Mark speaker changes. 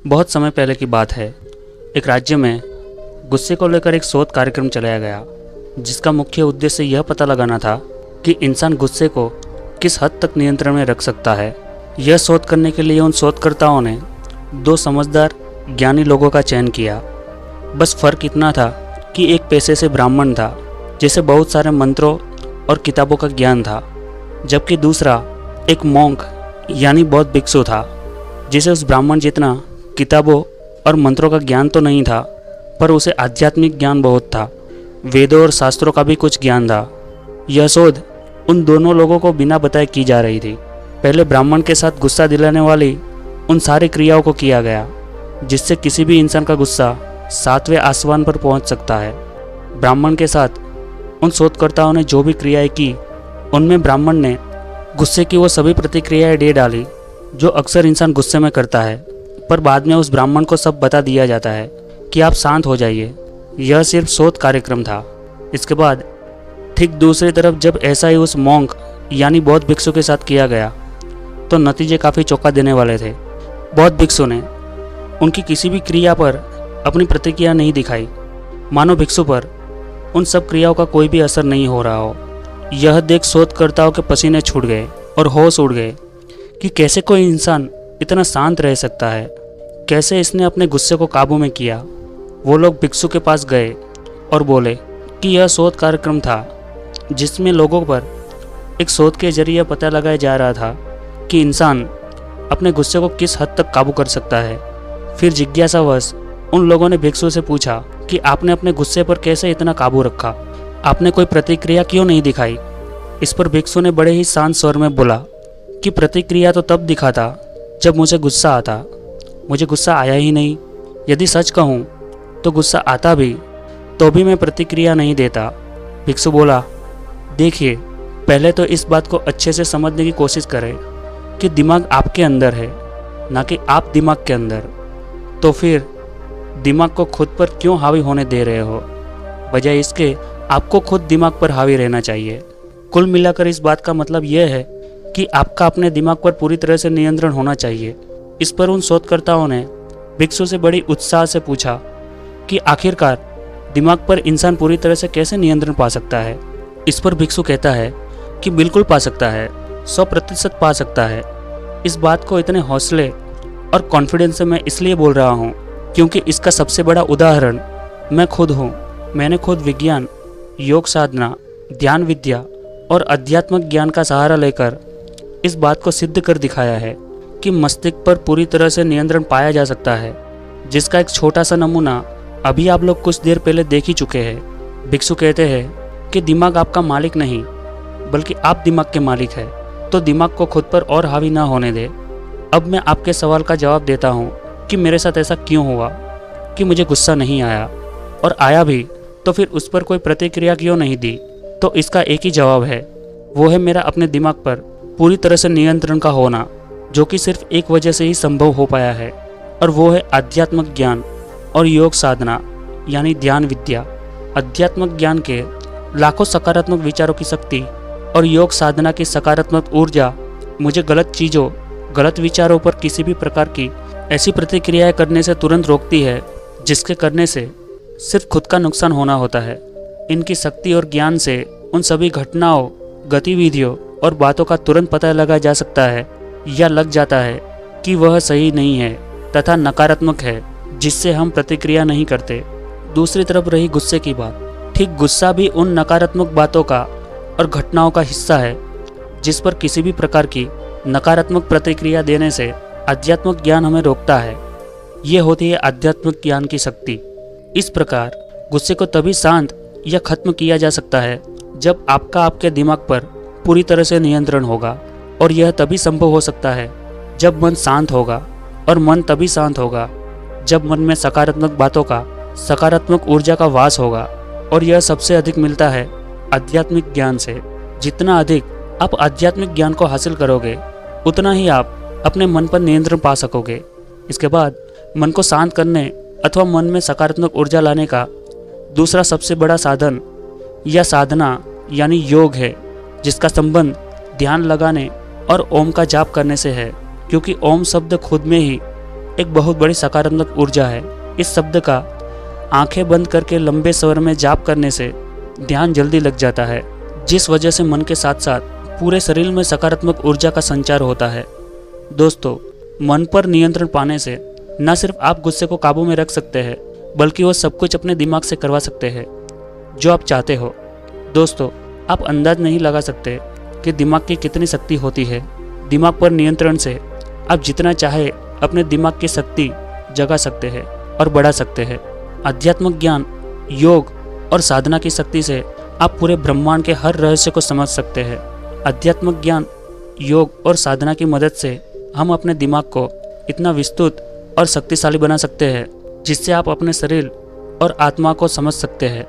Speaker 1: बहुत समय पहले की बात है। एक राज्य में गुस्से को लेकर एक शोध कार्यक्रम चलाया गया, जिसका मुख्य उद्देश्य यह पता लगाना था कि इंसान गुस्से को किस हद तक नियंत्रण में रख सकता है। यह शोध करने के लिए उन शोधकर्ताओं ने 2 समझदार ज्ञानी लोगों का चयन किया। बस फर्क इतना था कि एक पेशे से ब्राह्मण था, जिसे बहुत सारे मंत्रों और किताबों का ज्ञान था, जबकि दूसरा एक मॉन्क यानी बौद्ध भिक्षु था, जिसे उस ब्राह्मण जितना किताबों और मंत्रों का ज्ञान तो नहीं था, पर उसे आध्यात्मिक ज्ञान बहुत था। वेदों और शास्त्रों का भी कुछ ज्ञान था। यह शोध उन दोनों लोगों को बिना बताए की जा रही थी। पहले ब्राह्मण के साथ गुस्सा दिलाने वाली उन सारी क्रियाओं को किया गया, जिससे किसी भी इंसान का गुस्सा 7वें आसमान पर पहुंच सकता है। ब्राह्मण के साथ उन शोधकर्ताओं ने जो भी क्रियाएं की, उनमें ब्राह्मण ने गुस्से की वो सभी प्रतिक्रियाएं दे डाली जो अक्सर इंसान गुस्से में करता है, पर बाद में उस ब्राह्मण को सब बता दिया जाता है कि आप शांत हो जाइए, यह सिर्फ शोध कार्यक्रम था। इसके बाद ठीक दूसरी तरफ जब ऐसा ही उस मॉन्क यानी बौद्ध भिक्षु के साथ किया गया, तो नतीजे काफ़ी चौंका देने वाले थे। बौद्ध भिक्षु ने उनकी किसी भी क्रिया पर अपनी प्रतिक्रिया नहीं दिखाई, मानो भिक्षु पर उन सब क्रियाओं का कोई भी असर नहीं हो रहा हो। यह देख शोधकर्ताओं के पसीने छूट गए और होश उड़ गए कि कैसे कोई इंसान इतना शांत रह सकता है, कैसे इसने अपने गुस्से को काबू में किया। वो लोग भिक्षु के पास गए और बोले कि यह शोध कार्यक्रम था, जिसमें लोगों पर एक शोध के जरिए पता लगाया जा रहा था कि इंसान अपने गुस्से को किस हद तक काबू कर सकता है। फिर जिज्ञासावश उन लोगों ने भिक्षु से पूछा कि आपने अपने गुस्से पर कैसे इतना काबू रखा, आपने कोई प्रतिक्रिया क्यों नहीं दिखाई। इस पर भिक्षु ने बड़े ही शांत स्वर में बोला कि प्रतिक्रिया तो तब दिखाता जब मुझे गुस्सा आता, मुझे गुस्सा आया ही नहीं। यदि सच कहूँ तो गुस्सा आता भी तो भी मैं प्रतिक्रिया नहीं देता। भिक्षु बोला, देखिए, पहले तो इस बात को अच्छे से समझने की कोशिश करें कि दिमाग आपके अंदर है, ना कि आप दिमाग के अंदर। तो फिर दिमाग को खुद पर क्यों हावी होने दे रहे हो? बजाय इसके आपको खुद दिमाग पर हावी रहना चाहिए। कुल मिलाकर इस बात का मतलब यह है कि आपका अपने दिमाग पर पूरी तरह से नियंत्रण होना चाहिए। इस पर उन शोधकर्ताओं ने भिक्षु से बड़ी उत्साह से पूछा कि आखिरकार दिमाग पर इंसान पूरी तरह से कैसे नियंत्रण पा सकता है। इस पर भिक्षु कहता है कि बिल्कुल पा सकता है, 100% पा सकता है। इस बात को इतने हौसले और कॉन्फिडेंस से मैं इसलिए बोल रहा हूँ क्योंकि इसका सबसे बड़ा उदाहरण मैं खुद हूँ। मैंने खुद विज्ञान, योग साधना, ध्यान विद्या और अध्यात्मक ज्ञान का सहारा लेकर इस बात को सिद्ध कर दिखाया है कि मस्तिष्क पर पूरी तरह से नियंत्रण पाया जा सकता है, जिसका एक छोटा सा नमूना अभी आप लोग कुछ देर पहले देख ही चुके हैं। भिक्षु कहते हैं कि दिमाग आपका मालिक नहीं, बल्कि आप दिमाग के मालिक हैं, तो दिमाग को खुद पर और हावी ना होने दे। अब मैं आपके सवाल का जवाब देता हूँ कि मेरे साथ ऐसा क्यों हुआ कि मुझे गुस्सा नहीं आया, और आया भी तो फिर उस पर कोई प्रतिक्रिया क्यों नहीं दी। तो इसका एक ही जवाब है, वो है मेरा अपने दिमाग पर पूरी तरह से नियंत्रण का होना, जो कि सिर्फ एक वजह से ही संभव हो पाया है, और वो है आध्यात्मिक ज्ञान और योग साधना यानी ध्यान विद्या। आध्यात्मिक ज्ञान के लाखों सकारात्मक विचारों की शक्ति और योग साधना की सकारात्मक ऊर्जा मुझे गलत चीज़ों, गलत विचारों पर किसी भी प्रकार की ऐसी प्रतिक्रियाएं करने से तुरंत रोकती है जिसके करने से सिर्फ खुद का नुकसान होना होता है। इनकी शक्ति और ज्ञान से उन सभी घटनाओं, गतिविधियों और बातों का तुरंत पता लगाया जा सकता है या लग जाता है कि वह सही नहीं है तथा नकारात्मक है, जिससे हम प्रतिक्रिया नहीं करते। दूसरी तरफ रही गुस्से की बात, ठीक गुस्सा भी उन नकारात्मक बातों का और घटनाओं का हिस्सा है जिस पर किसी भी प्रकार की नकारात्मक प्रतिक्रिया देने से आध्यात्मिक ज्ञान हमें रोकता है। ये होती है आध्यात्मिक ज्ञान की शक्ति। इस प्रकार गुस्से को तभी शांत या खत्म किया जा सकता है जब आपका आपके दिमाग पर पूरी तरह से नियंत्रण होगा, और यह तभी संभव हो सकता है जब मन शांत होगा, और मन तभी शांत होगा जब मन में सकारात्मक बातों का, सकारात्मक ऊर्जा का वास होगा, और यह सबसे अधिक मिलता है आध्यात्मिक ज्ञान से। जितना अधिक आप आध्यात्मिक ज्ञान को हासिल करोगे, उतना ही आप अपने मन पर नियंत्रण पा सकोगे। इसके बाद मन को शांत करने अथवा मन में सकारात्मक ऊर्जा लाने का दूसरा सबसे बड़ा साधन या साधना यानी योग है, जिसका संबंध ध्यान लगाने और ओम का जाप करने से है, क्योंकि ओम शब्द खुद में ही एक बहुत बड़ी सकारात्मक ऊर्जा है। इस शब्द का आंखें बंद करके लंबे स्वर में जाप करने से ध्यान जल्दी लग जाता है, जिस वजह से मन के साथ साथ पूरे शरीर में सकारात्मक ऊर्जा का संचार होता है। दोस्तों, मन पर नियंत्रण पाने से न सिर्फ आप गुस्से को काबू में रख सकते हैं, बल्कि वो सब कुछ अपने दिमाग से करवा सकते हैं जो आप चाहते हो। दोस्तों, आप अंदाज नहीं लगा सकते कि दिमाग की कितनी शक्ति होती है। दिमाग पर नियंत्रण से आप जितना चाहे अपने दिमाग की शक्ति जगा सकते हैं और बढ़ा सकते हैं। आध्यात्मिक ज्ञान, योग और साधना की शक्ति से आप पूरे ब्रह्मांड के हर रहस्य को समझ सकते हैं। आध्यात्मिक ज्ञान, योग और साधना की मदद से हम अपने दिमाग को इतना विस्तृत और शक्तिशाली बना सकते हैं जिससे आप अपने शरीर और आत्मा को समझ सकते हैं।